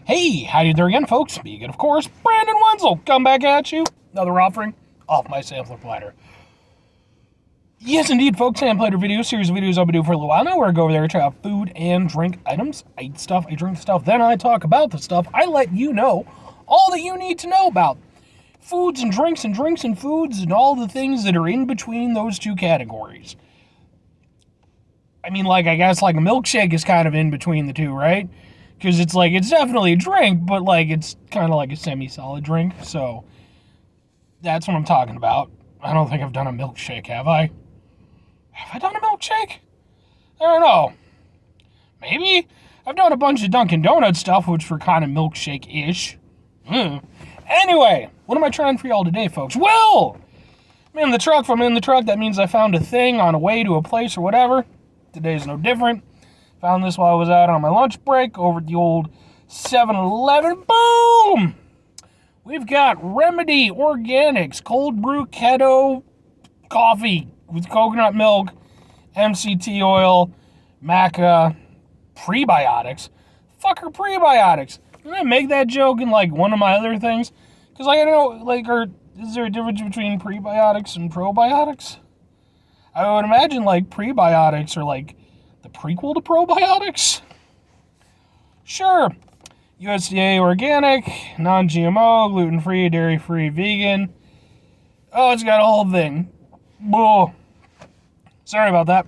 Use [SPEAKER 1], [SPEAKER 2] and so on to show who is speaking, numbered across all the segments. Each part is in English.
[SPEAKER 1] Hey, howdy there again, folks. Speaking, of course, Brandon Wenzel. Come back at you. Another offering off my sampler platter. Yes, indeed, folks. Sam Platter video series of videos I've been doing for a little while now, where I go over there and try out food and drink items. I eat stuff, I drink stuff, then I talk about the stuff. I let you know all that you need to know about foods and drinks and foods and all the things that are in between those two categories. I mean, I guess a milkshake is kind of in between the two, right? Because it's definitely a drink, but it's kind of like a semi-solid drink. So that's what I'm talking about. I don't think I've done a milkshake, have I? Have I done a milkshake? I don't know. Maybe? I've done a bunch of Dunkin' Donuts stuff, which were kind of milkshake-ish. Anyway, what am I trying for y'all today, folks? Well, I'm in the truck. If I'm in the truck, that means I found a thing on a way to a place or whatever. Today's no different. Found this while I was out on my lunch break over at the old 7-Eleven. Boom! We've got Remedy Organics Cold Brew Keto Coffee with coconut milk, MCT oil, maca, prebiotics. Fuck are prebiotics? Did I make that joke in one of my other things? Because I don't know, is there a difference between prebiotics and probiotics? I would imagine prebiotics are the prequel to probiotics? Sure. USDA organic, non-GMO, gluten-free, dairy-free, vegan. Oh, it's got a whole thing. Whoa. Sorry about that.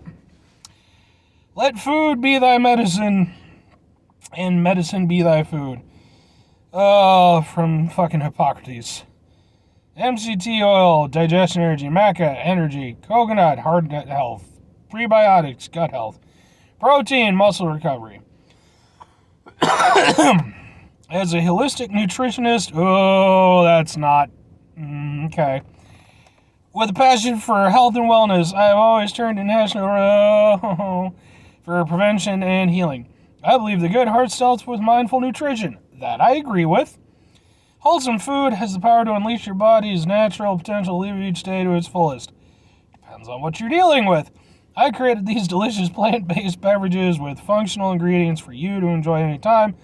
[SPEAKER 1] Let food be thy medicine, and medicine be thy food. Oh, from fucking Hippocrates. MCT oil, digestion energy, maca, energy, coconut, heart health, prebiotics, gut health, protein, muscle recovery. As a holistic nutritionist, that's not okay. With a passion for health and wellness, I have always turned to national for prevention and healing. I believe the good heart starts with mindful nutrition. That I agree with. Wholesome food has the power to unleash your body's natural potential, live each day to its fullest. Depends on what you're dealing with. I created these delicious plant-based beverages with functional ingredients for you to enjoy anytime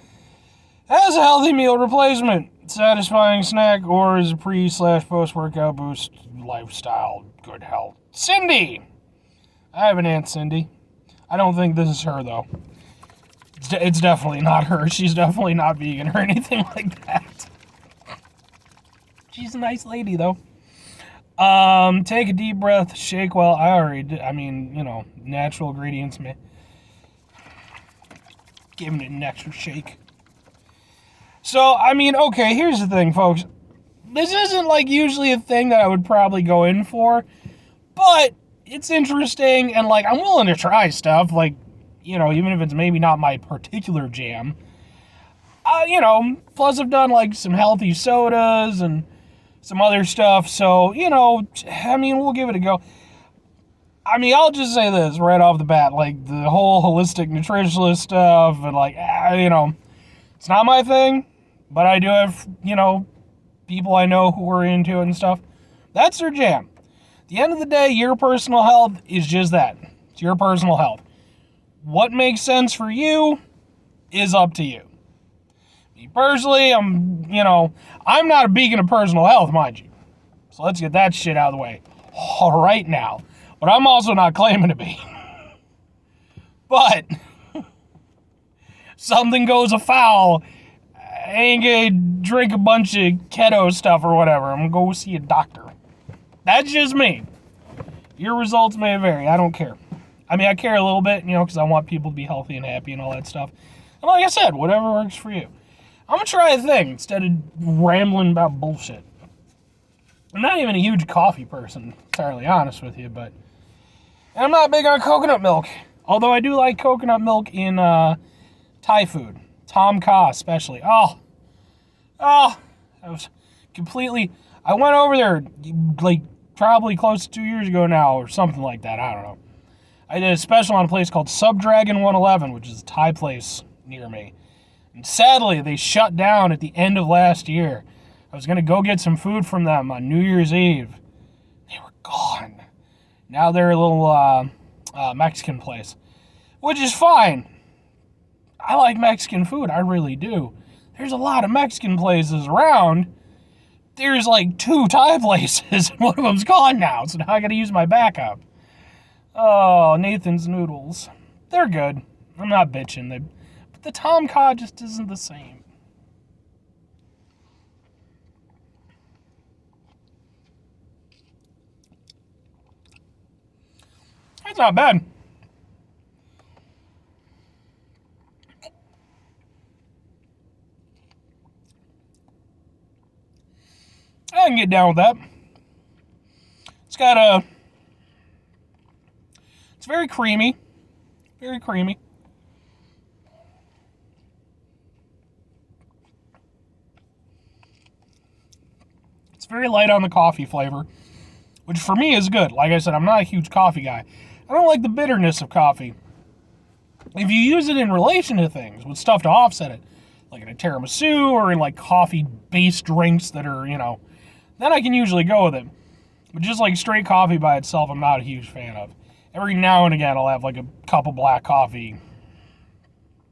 [SPEAKER 1] as a healthy meal replacement, satisfying snack, or as a pre/post-workout boost lifestyle good health. Cindy! I have an Aunt Cindy. I don't think this is her, though. It's definitely not her. She's definitely not vegan or anything like that. She's a nice lady, though. Take a deep breath, shake well. I already did. I mean, natural ingredients, man. Giving it an extra shake. So, okay, here's the thing, folks. This isn't, usually a thing that I would probably go in for, but it's interesting, and, I'm willing to try stuff, even if it's maybe not my particular jam. Plus I've done, some healthy sodas and some other stuff, so, we'll give it a go. I'll just say this right off the bat, the whole holistic nutritionist stuff, and, it's not my thing, but I do have, people I know who are into it and stuff. That's their jam. At the end of the day, your personal health is just that. It's your personal health. What makes sense for you is up to you. Me personally, I'm not a beacon of personal health, mind you. So let's get that shit out of the way right now. But I'm also not claiming to be. But something goes afoul, I ain't gonna drink a bunch of keto stuff or whatever. I'm gonna go see a doctor. That's just me. Your results may vary. I don't care. I care a little bit, because I want people to be healthy and happy and all that stuff. And like I said, whatever works for you. I'm gonna try a thing instead of rambling about bullshit. I'm not even a huge coffee person, entirely honest with you, but I'm not big on coconut milk. Although I do like coconut milk in Thai food. Tom Kha especially. I was completely... I went over there, probably close to 2 years ago now, or something like that, I don't know. I did a special on a place called Subdragon 111, which is a Thai place near me. And sadly, they shut down at the end of last year. I was going to go get some food from them on New Year's Eve. They were gone. Now they're a little Mexican place, which is fine. I like Mexican food. I really do. there's a lot of Mexican places around. There's like 2 Thai places, and one of them's gone now, so now I gotta use my backup. Oh, Nathan's Noodles. They're good. I'm not bitching. But the Tom Kha just isn't the same. That's not bad. I can get down with that. It's got it's very creamy. Very creamy. It's very light on the coffee flavor, which for me is good. Like I said, I'm not a huge coffee guy. I don't like the bitterness of coffee. If you use it in relation to things, with stuff to offset it, like in a tiramisu or in like coffee-based drinks that are, then I can usually go with it. But just like straight coffee by itself, I'm not a huge fan of. Every now and again, I'll have like a cup of black coffee,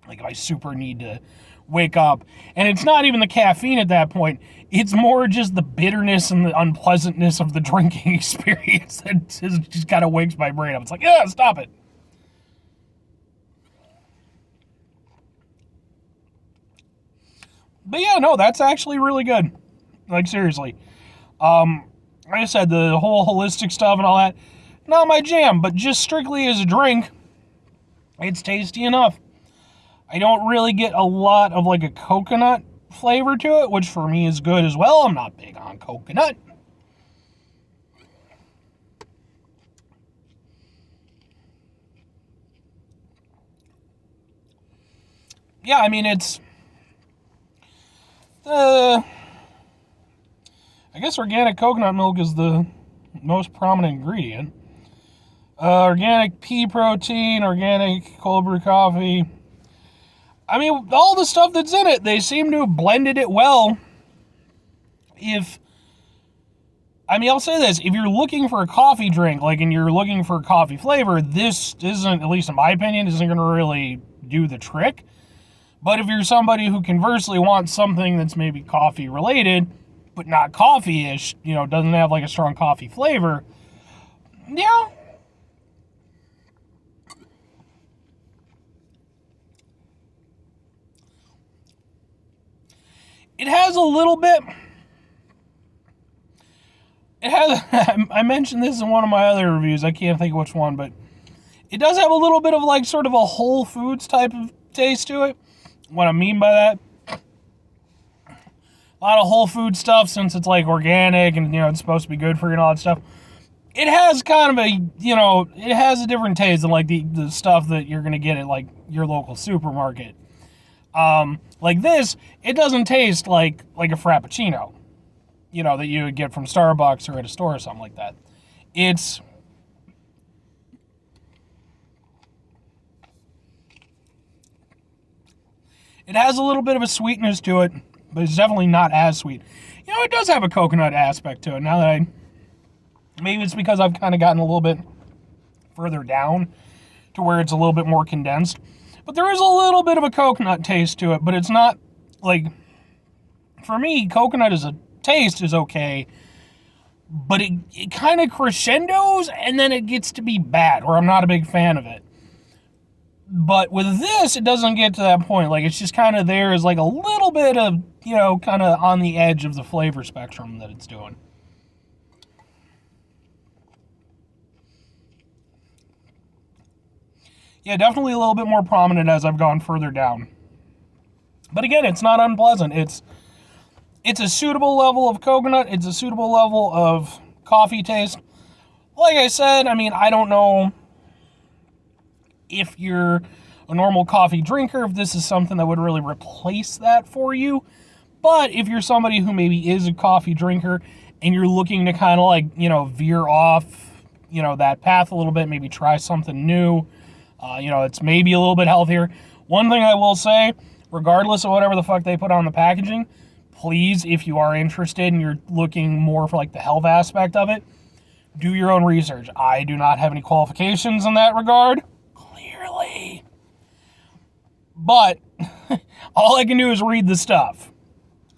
[SPEAKER 1] like if I super need to wake up. And it's not even the caffeine at that point. It's more just the bitterness and the unpleasantness of the drinking experience that just kind of wakes my brain up. It's like, yeah, stop it. But yeah, no, that's actually really good. Like, seriously. Like I said, the whole holistic stuff and all that, not my jam, but just strictly as a drink, it's tasty enough. I don't really get a lot of like a coconut flavor to it, which for me is good as well. I'm not big on coconut. Yeah, I mean, it's I guess organic coconut milk is the most prominent ingredient. Organic pea protein, organic cold brew coffee. I mean, all the stuff that's in it, they seem to have blended it well. I'll say this, if you're looking for a coffee drink, and you're looking for coffee flavor, this isn't, at least in my opinion, isn't going to really do the trick. But if you're somebody who conversely wants something that's maybe coffee related, but not coffee-ish, doesn't have like a strong coffee flavor, yeah. It has a little bit. It has. I mentioned this in one of my other reviews. I can't think of which one, but it does have a little bit of like sort of a Whole Foods type of taste to it. What I mean by that, a lot of whole food stuff, since it's like organic and it's supposed to be good for you and all that stuff. It has kind of a it has a different taste than like the stuff that you're gonna get at like your local supermarket. Like this, it doesn't taste like a Frappuccino, that you would get from Starbucks or at a store or something like that. It has a little bit of a sweetness to it, but it's definitely not as sweet. It does have a coconut aspect to it. Now that maybe it's because I've kind of gotten a little bit further down to where it's a little bit more condensed. But there is a little bit of a coconut taste to it, but it's not, like, for me, coconut as a taste is okay, but it kind of crescendos, and then it gets to be bad, or I'm not a big fan of it. But with this, it doesn't get to that point. Like, it's just kind of there as, like, a little bit of, kind of on the edge of the flavor spectrum that it's doing. Yeah, definitely a little bit more prominent as I've gone further down. But again, it's not unpleasant. It's a suitable level of coconut. It's a suitable level of coffee taste. Like I said, I don't know if you're a normal coffee drinker, if this is something that would really replace that for you. But if you're somebody who maybe is a coffee drinker and you're looking to kind of like, veer off, that path a little bit, maybe try something new, it's maybe a little bit healthier. One thing I will say, regardless of whatever the fuck they put on the packaging, please, if you are interested and you're looking more for like the health aspect of it, do your own research. I do not have any qualifications in that regard, clearly. But all I can do is read the stuff.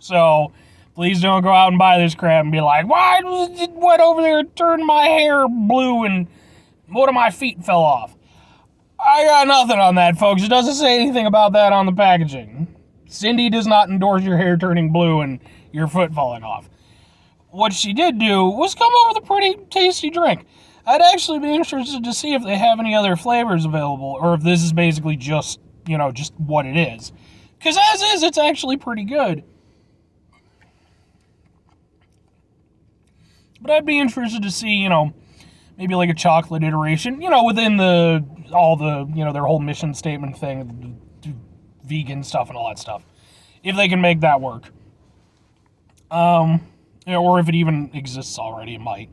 [SPEAKER 1] So please don't go out and buy this crap and be like, why did what over there turn my hair blue and one of my feet fell off? I got nothing on that, folks. It doesn't say anything about that on the packaging. Cindy does not endorse your hair turning blue and your foot falling off. What she did do was come up with a pretty tasty drink. I'd actually be interested to see if they have any other flavors available, or if this is basically just, just what it is. Because as is, it's actually pretty good. But I'd be interested to see, maybe like a chocolate iteration, within their whole mission statement thing, vegan stuff and all that stuff. If they can make that work. Or if it even exists already, it might.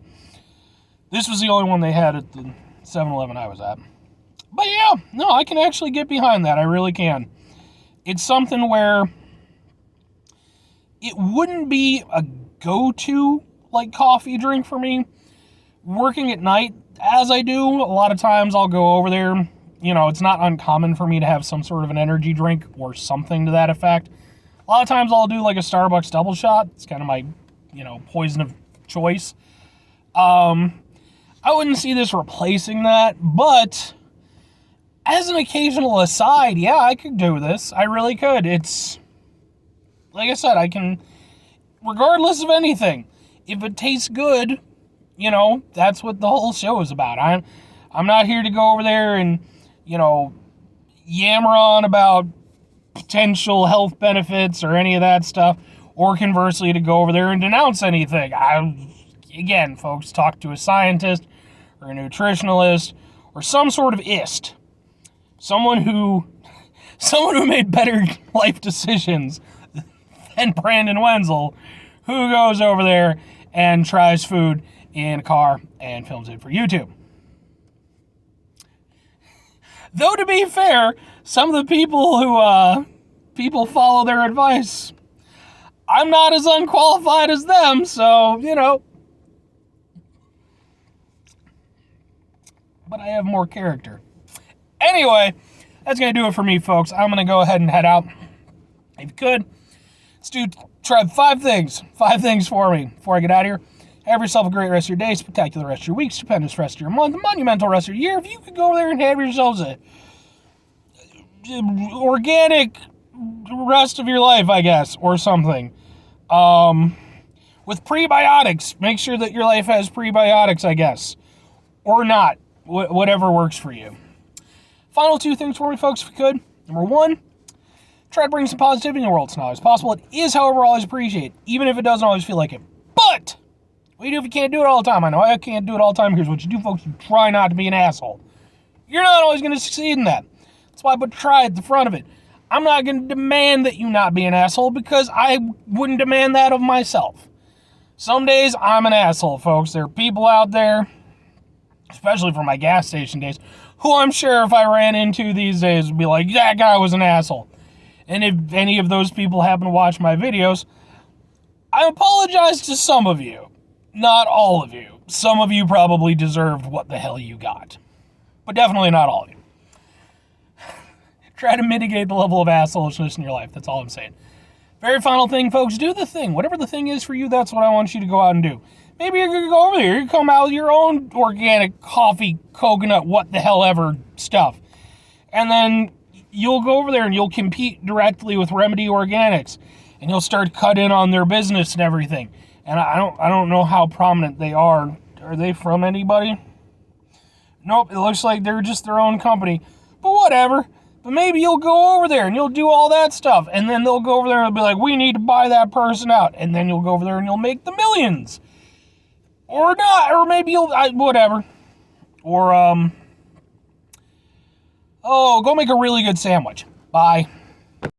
[SPEAKER 1] This was the only one they had at the 7-Eleven I was at. But yeah, no, I can actually get behind that. I really can. It's something where it wouldn't be a go-to, coffee drink for me. Working at night, as I do, a lot of times I'll go over there. It's not uncommon for me to have some sort of an energy drink or something to that effect. A lot of times I'll do a Starbucks double shot. It's kind of my, poison of choice. I wouldn't see this replacing that, but as an occasional aside, yeah, I could do this. I really could. It's, like I said, I can, regardless of anything, if it tastes good, that's what the whole show is about. I'm not here to go over there and, yammer on about potential health benefits or any of that stuff, or conversely to go over there and denounce anything. Again, folks, talk to a scientist or a nutritionalist or some sort of ist. Someone who made better life decisions than Brandon Wenzel, who goes over there and tries food in a car and films it for YouTube. Though, to be fair, some of the people who people follow their advice, I'm not as unqualified as them, so, but I have more character. Anyway, that's going to do it for me, folks. I'm going to go ahead and head out. If you could, try 5 things. 5 things for me before I get out of here. Have yourself a great rest of your day, spectacular rest of your week, stupendous rest of your month, monumental rest of your year. If you could go over there and have yourselves a organic rest of your life, I guess, or something. With prebiotics. Make sure that your life has prebiotics, I guess. Or not. Whatever works for you. Final 2 things for me, folks, if you could. Number 1, try to bring some positivity in the world. It's not always possible. It is, however, always appreciated, even if it doesn't always feel like it. But what do you do if you can't do it all the time? I know I can't do it all the time. Here's what you do, folks. You try not to be an asshole. You're not always going to succeed in that. That's why I put try at the front of it. I'm not going to demand that you not be an asshole because I wouldn't demand that of myself. Some days I'm an asshole, folks. There are people out there, especially from my gas station days, who I'm sure if I ran into these days would be like, that guy was an asshole. And if any of those people happen to watch my videos, I apologize to some of you. Not all of you. Some of you probably deserved what the hell you got. But definitely not all of you. Try to mitigate the level of assholishness in your life. That's all I'm saying. Very final thing, folks. Do the thing. Whatever the thing is for you, that's what I want you to go out and do. Maybe you're going to go over there. You come out with your own organic coffee, coconut, what the hell ever stuff. And then you'll go over there and you'll compete directly with Remedy Organics. And you'll start cut in on their business and everything. And I don't know how prominent they are. Are they from anybody? Nope, it looks like they're just their own company. But whatever. But maybe you'll go over there and you'll do all that stuff. And then they'll go over there and they'll be like, we need to buy that person out. And then you'll go over there and you'll make the millions. Or not. Or maybe you'll, whatever. Or, go make a really good sandwich. Bye.